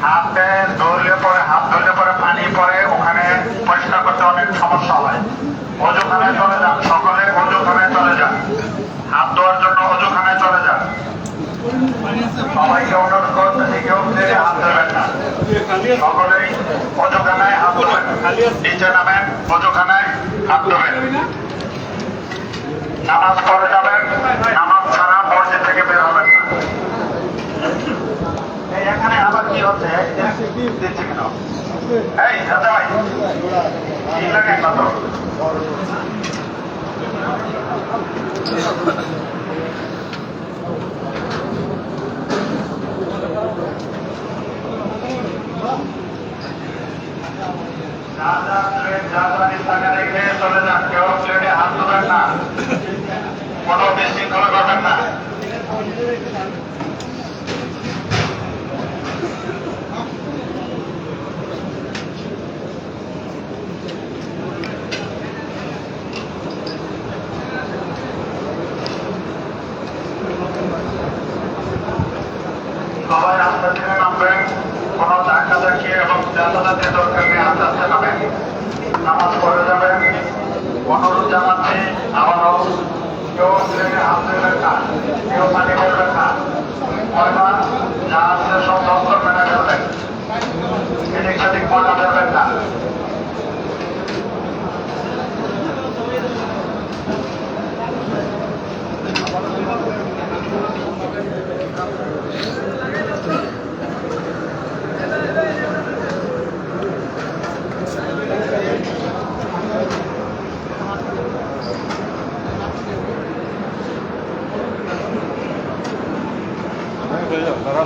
হাতে হাত ধরলে পরে পানি পরে ওখানে পরিষ্কার করতে অনেক সমস্যা হয়। অজুখানায় চলে যান, সকলে অজুখানায় চলে যান, হাত ধোয়ার জন্য অজুখানায় চলে যান। সবাইকে অনুরোধ করতেছি কেউ ছেড়ে হাত ধরবেন না, সকলেই অজুখানায় হাত ধোবেন, নিচে নামেন, অজুখানায় হাত ধোবেন। নামাজ পড়ে যাবেন, নামাজ ছাড়া মসজিদ থেকে বের হবেন না। এখানে আবার কি হচ্ছে দিচ্ছে কেন? এই দাদা ভাই কি লাগে কত রেখে চলে যান, কেউ প্লেটে হাত ধরবেন না, কোনো বিশৃঙ্খলা করবেন না। সবাই আস্তে ধীরে নামবেন, কোনো ধাক্কা দেখিয়ে এবং যাতায়াতে দরকার নেই, আস্তে আস্তে নামেন, নামাজ পড়ে যাবেন। অনুরোধ জানাচ্ছি আবারও কেউ হাত দেবেন না, কেউ পানি করবেন না, ময়লা যা আছে সব দপ্তর মেনে ফেলবেন, এদিক সেদিক ময়লা দেবেন না। Ahora,